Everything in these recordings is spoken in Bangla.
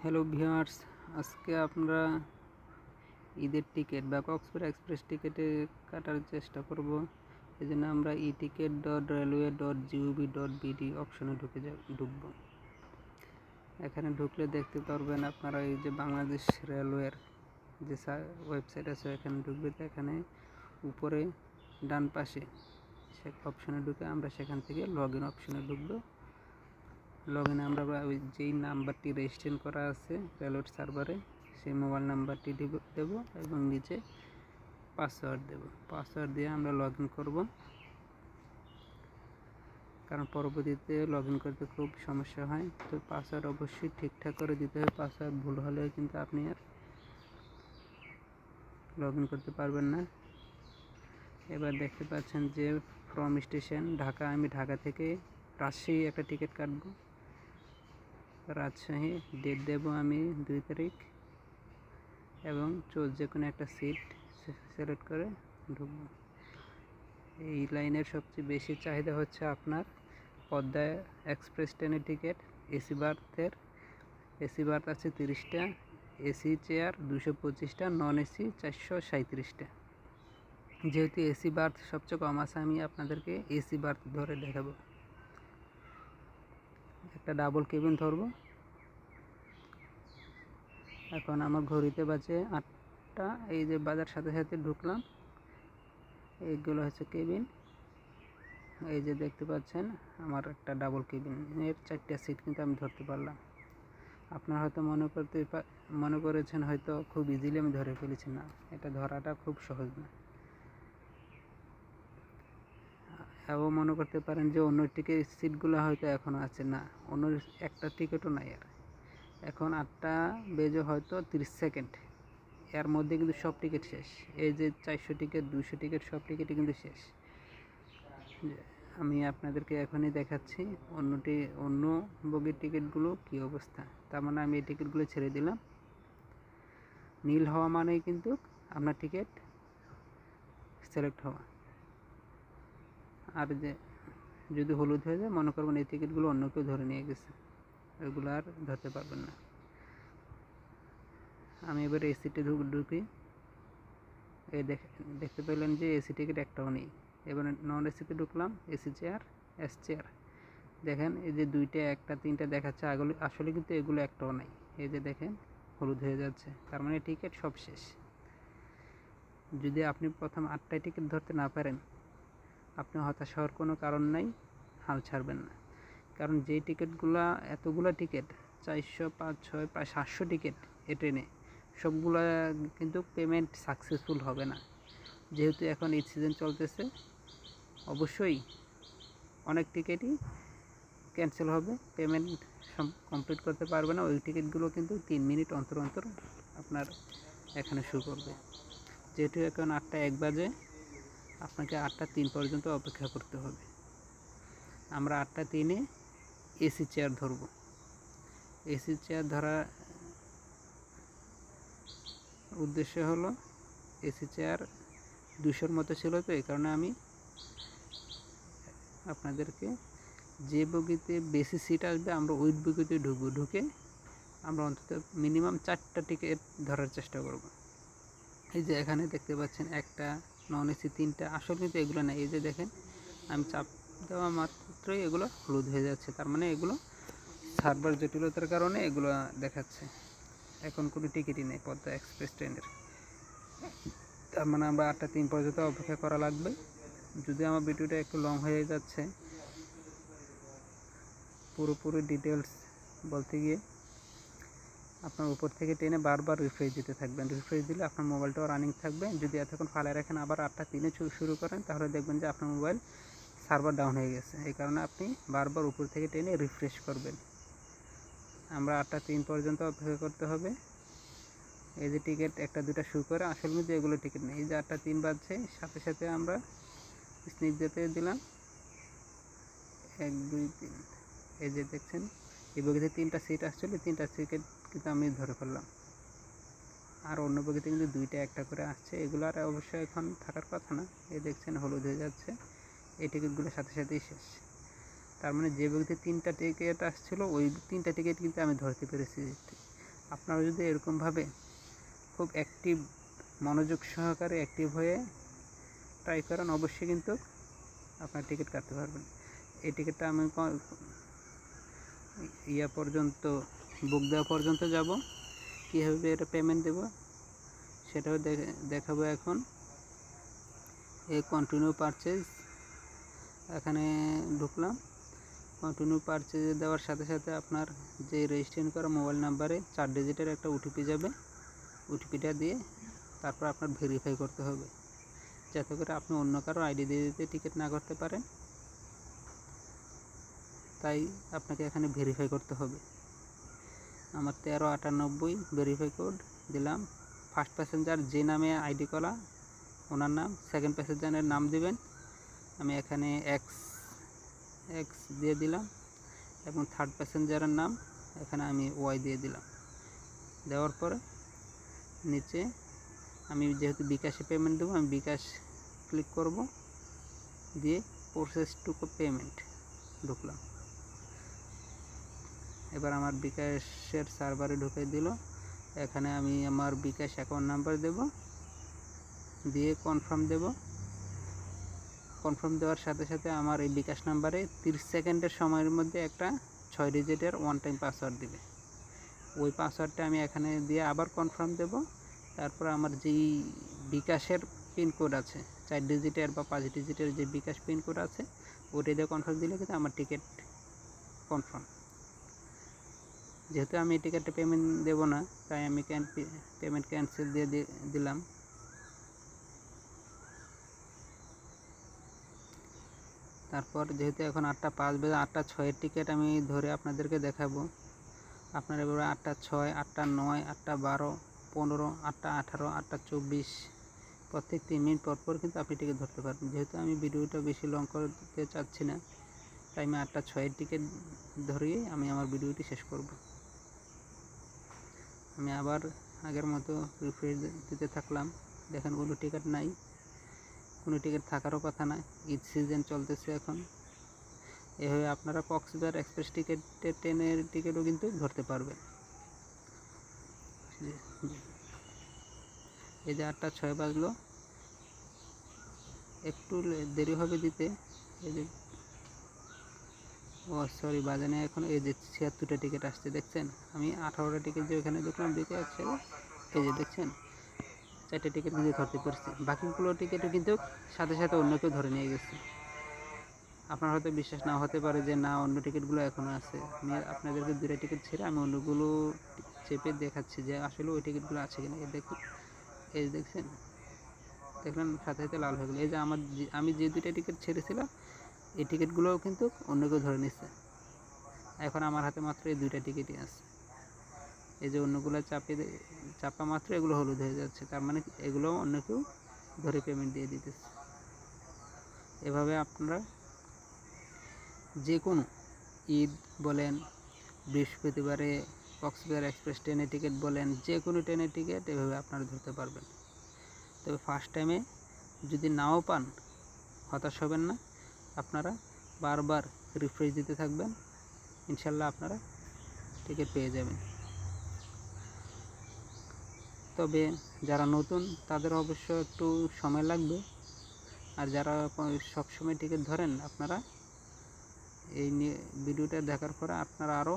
হ্যালো ভিউয়ার্স, আজকে আমরা ঈদের টিকিট বা কক্সবাজার এক্সপ্রেস টিকিটে কাটার চেষ্টা করব। এই জন্য আমরা eticket.railway.gov.bd অপশনে ঢুকব। এখানে ঢুকলে দেখতে পারবেন আপনারা এই যে বাংলাদেশ রেলওয়ের যে ওয়েবসাইট আছে এখানে ঢুকবে। তো এখানে উপরে ডান পাশে সে অপশনে ঢুকে আমরা সেখান থেকে লগ ইন অপশনে ঢুকবো। লগ ইনে আমরা ওই যেই নাম্বারটি রেজিস্ট্রেশন করা আছে রেলওয়ের সার্ভারে সেই মোবাইল নাম্বারটি দেব এবং নিচে পাসওয়ার্ড দেব। পাসওয়ার্ড দিয়ে আমরা লগ ইন করবো, কারণ পরবর্তীতে লগ ইন করতে খুব সমস্যা হয়। তো পাসওয়ার্ড অবশ্যই ঠিকঠাক করে দিতে হবে। পাসওয়ার্ড ভুল হলে কিন্তু আপনি আর লগ ইন করতে পারবেন না। এবার দেখতে পাচ্ছেন যে ফ্রম স্টেশন ঢাকা, আমি ঢাকা থেকে রাজশাহী একটা টিকিট কাটবো। রাজশাহী ডেট দেব আমি 2 তারিখ এবং যে কোনো একটা সিট সিলেক্ট করে ঢুকবো। এই লাইনের সবচেয়ে বেশি চাহিদা হচ্ছে আপনার পদ্মা এক্সপ্রেস ট্রেনের টিকিট। এসি বার্থ আছে 30টা, এসি চেয়ার 225টা, নন এসি 437টা। যেহেতু এসি বার্থ সবচেয়ে কম আছে, আমি আপনাদেরকে এসি বার্থ ধরে দেখাবো। একটা ডাবল কেবিন ধরবো। এখন আমার ঘড়িতে বাজে 8টা। এই যে বাজার সাথে সাথে ঢুকলাম। এইগুলো হচ্ছে কেবিন। এই যে দেখতে পাচ্ছেন আমার একটা ডাবল কেবিনের 4টা সিট কিন্তু আমি ধরতে পারলাম। আপনারা হয়তো মনে করেছেন হয়তো খুব ইজিলি আমি ধরে ফেলেছি। না, এটা ধরাটা খুব সহজ না। এবং মনে করতে পারেন যে অন্য টিকিট সিটগুলো হয়তো এখনও আছে। না, অন্য একটা টিকিটও নাই। আর এখন 8টা বেজে হয়তো 30 সেকেন্ড, এর মধ্যে কিন্তু সব টিকিট শেষ। এই যে 400 টিকিট 200 টিকিট সব টিকিটই কিন্তু শেষ। আমি আপনাদেরকে এখনই দেখাচ্ছি অন্য বগির টিকিটগুলো কী অবস্থা। তার মানে আমি এই টিকিটগুলো ছেড়ে দিলাম। নীল হওয়া মানেই কিন্তু আপনার টিকিট সিলেক্ট হওয়া। আর যদি হলুদ হয়ে যায়, মনে করবেন এই টিকিটগুলো অন্য কেউ ধরে নিয়ে গেছে, ওইগুলো আর ধরতে পারবেন না। আমি এবার এসিতে ঢুকি। এই দেখতে পেলেন যে এসি টিকিট একটাও নেই। এবার নন এসিতে ঢুকলাম। AC chair, S chair. দেখেন এই যে 2টা 1টা 3টা দেখাচ্ছে, আসলে কিন্তু এগুলো একটাও নাই। এই যে দেখেন হলুদ হয়ে যাচ্ছে, তার মানে টিকিট সব শেষ। যদি আপনি প্রথম 8টায় টিকিট ধরতে না পারেন, আপনি হতাশ হওয়ার কোনো কারণ নাই, হাল ছাড়বেন না। কারণ যেই টিকিটগুলো, এতগুলো টিকিট 400 5 6 প্রায় 700 টিকিট এ ট্রেনে, সবগুলো কিন্তু পেমেন্ট সাকসেসফুল হবে না। যেহেতু এখন ঈদ সিজন চলতেছে, অবশ্যই অনেক টিকিটই ক্যান্সেল হবে, পেমেন্ট কমপ্লিট করতে পারবে না। ওই টিকিটগুলো কিন্তু 3 মিনিট অন্তর অন্তর আপনার এখানে শো করবে। যেহেতু এখন 8টা 1 বাজে, আপনাকে 8টা 3 পর্যন্ত অপেক্ষা করতে হবে। আমরা 8টা 3-এ এসি চেয়ার ধরব। এসি চেয়ার ধরার উদ্দেশ্য হলো, এসি চেয়ার 200-র মতো ছিল, তো এই কারণে আমি আপনাদেরকে যে বগিতে বেশি সিট আসবে আমরা ওই বগিতে ঢুকবো। ঢুকে আমরা অন্তত মিনিমাম 4টা টিকিট ধরার চেষ্টা করব। এই যে এখানে দেখতে পাচ্ছেন একটা, নন এসি 3টা, আসলে কিন্তু এগুলো না। এই যে দেখেন আমি চাপ দেওয়া মাত্রই এগুলো হলুদ হয়ে যাচ্ছে, তার মানে এগুলো সার্ভার জটিলতার কারণে এগুলো দেখাচ্ছে। এখন কোনো টিকিটই নেই পদ্মা এক্সপ্রেস ট্রেনের। তার মানে আমরা 8টা 3 পর্যন্ত অপেক্ষা করা লাগবে। যদি আমার ভিডিওটা একটু লং হয়ে যাচ্ছে, পুরোপুরি ডিটেলস বলতে গিয়ে আপনার উপর থেকে টেনে বারবার রিফ্রেশ দিতে থাকবেন। রিফ্রেশ দিলে আপনার মোবাইলটাও রানিং থাকবে। যদি এতক্ষণ ফালায় রাখেন, আবার 8টা 3-এ শুরু করেন, তাহলে দেখবেন যে আপনার মোবাইল সার্ভার ডাউন হয়ে গেছে। এই কারণে আপনি বারবার উপর থেকে টেনে রিফ্রেশ করবেন। আমরা 8টা 3 পর্যন্ত অপেক্ষা করতে হবে। এই যে টিকিট 1টা 2টা শো করে, আসলে কিন্তু এগুলো টিকিট নেই। এই যে 8টা 3 বাজছে, সাথে সাথে আমরা স্নিপ যেতে দিলাম 1 2 3। এই যে দেখছেন এই বগিতে 3টা সিট আসছিল, 3টা টিকিট কিন্তু আমি ধরে ফেললাম। আর অন্য বগিতে কিন্তু 2টা 1টা করে আসছে। এগুলো আর অবশ্যই এখন থাকার কথা না। এই দেখছেন হলুদ হয়ে যাচ্ছে, এই টিকিটগুলোর সাথে সাথেই শেষ। তার মানে যে বগিতে 3টা টিকিট আসছিল, ওই 3টা টিকিট কিন্তু আমি ধরতে পেরেছি। আপনারা যদি এরকমভাবে খুব অ্যাক্টিভ, মনোযোগ সহকারে অ্যাক্টিভ হয়ে ট্রাই করেন, অবশ্যই কিন্তু আপনার টিকিট কাটতে পারবেন। এই টিকিটটা আমি পর্যন্ত বুক দেওয়া পর্যন্ত যাব, কীভাবে এটা পেমেন্ট দেব সেটাও দেখাবো এখন। এই কন্টিনিউ পারচেজ, এখানে ঢুকলাম। কন্টিনিউ পারচেজ দেওয়ার সাথে সাথে আপনার যে রেজিস্ট্রেশন করা মোবাইল নাম্বারে 4 ডিজিটের একটা ওটিপি যাবে। ওটিপিটা দিয়ে তারপর আপনার ভেরিফাই করতে হবে, যাতে করে আপনি অন্য কারো আইডি দিয়ে টিকিট না করতে পারেন। তাই আপনাকে এখানে ভেরিফাই করতে হবে। আমার 1398 ভেরিফাই কোড দিলাম। ফার্স্ট প্যাসেঞ্জার যে নামে আইডি করা ওনার নাম, সেকেন্ড প্যাসেঞ্জারের নাম দিবেন। আমি এখানে এক্স দিয়ে দিলাম এবং থার্ড প্যাসেঞ্জারের নাম এখানে আমি ওয়াই দিয়ে দিলাম। দেওয়ার পরে নিচে আমি যেহেতু বিকাশে পেমেন্ট দেবো, আমি বিকাশ ক্লিক করব, দিয়ে প্রসেস টু পেমেন্ট ঢুকলাম। এবার আমার বিকাশের সার্ভারে ঢুকে দিল। এখানে আমি আমার বিকাশ অ্যাকাউন্ট নাম্বার দেব, দিয়ে কনফার্ম দেব। কনফার্ম দেওয়ার সাথে সাথে আমার এই বিকাশ নাম্বারে 30 সেকেন্ডের সময়ের মধ্যে একটা 6 ডিজিটের ওয়ান টাইম পাসওয়ার্ড দিবে। ওই পাসওয়ার্ডটা আমি এখানে দিয়ে আবার কনফার্ম দেব। তারপর আমার যেই বিকাশের পিনকোড আছে 4 ডিজিটের বা 5 ডিজিটের যে বিকাশ পিনকোড আছে, ওটা দিয়ে কনফার্ম দিলে কিন্তু আমার টিকিট কনফার্ম। যেহেতু আমি টিকিটটা পেমেন্ট দেব না, তাই আমি পেমেন্ট ক্যান্সেল দিয়ে দিলাম। তারপর যেহেতু এখন 8:05 বাজে, 8:06 টিকিট আমি ধরে আপনাদেরকে দেখাবো। আপনারা এবার 8:06, 8:09, 8:12, 15, 8:18, 8:24 প্রত্যেক 3 মিনিট পর পর কিন্তু আপনি টিকিট ধরতে পারবেন। যেহেতু আমি ভিডিওটা বেশি লং করতে চাচ্ছি না, তাই আমি 8:06 টিকিট ধরিয়ে আমি আমার ভিডিওটি শেষ করব। আমি আবার আগের মতো রিফ্রেশ দিতে থাকলাম। দেখেন কোনো টিকিট নাই, কোনো টিকিট থাকারও কথা না। ঈদ সিজন চলতেছে এখন। এভাবে আপনারা কক্সবাজার এক্সপ্রেস টিকিটের ট্রেনের টিকিটও কিন্তু ধরতে পারবেন। এই যে 8:06 বাজলো, একটু দেরি হবে দিতে। এই যে সরি বাজানে এখন। এই যে 76টা টিকিট আসছে, দেখছেন? আমি 18টা টিকিট যে ওখানে দেখলাম দিতে আসছে, এই যে দেখছেন 4টে টিকিট কিন্তু ধরতে পারছি। বাকিগুলো টিকিটও কিন্তু সাথে সাথে অন্য কেউ ধরে নিয়ে গেছে। আপনার হয়তো বিশ্বাস নাও হতে পারে যে না, অন্য টিকিটগুলো এখনও আছে। আমি আপনাদেরকে 2টা টিকিট ছেড়ে আমি অন্যগুলো চেপে দেখাচ্ছি যে আসলে ওই টিকিটগুলো আছে কিনা। এই দেখুন, এই দেখছেন, দেখলেন সাথে সাথে লাল হয়ে গেলো। এই যে আমি যে 2টা টিকিট ছেড়েছিলাম, এই টিকিটগুলোও কিন্তু অন্য কেউ ধরে নিচ্ছে। এখন আমার হাতে মাত্র এই 2টা টিকিটই আছে। এই যে অন্যগুলো চাপা মাত্র এগুলো হলুদ হয়ে যাচ্ছে, তার মানে এগুলো অন্য কেউ ধরে পেমেন্ট দিয়ে দিতেছে। এভাবে আপনারা যে কোনো ঈদ বলেন, বৃহস্পতিবারে কক্সবাজার এক্সপ্রেস ট্রেনের টিকিট বলেন, যে কোনো ট্রেনের টিকিট এভাবে আপনারা ধরতে পারবেন। তবে ফার্স্ট টাইমে যদি নাও পান, হতাশ হবেন না। আপনারা বারবার রিফ্রেশ দিতে থাকবেন, ইনশাল্লাহ আপনারা টিকিট পেয়ে যাবেন। তবে যারা নতুন তাদের অবশ্য একটু সময় লাগবে। আর যারা সবসময় টিকিট ধরেন, আপনারা এই ভিডিওটা দেখার পরে আপনারা আরও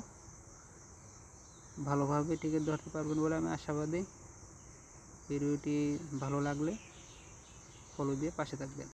ভালোভাবে টিকিট ধরতে পারবেন বলে আমি আশাবাদী। ভিডিওটি ভালো লাগলে ফলো দিয়ে পাশে থাকবেন।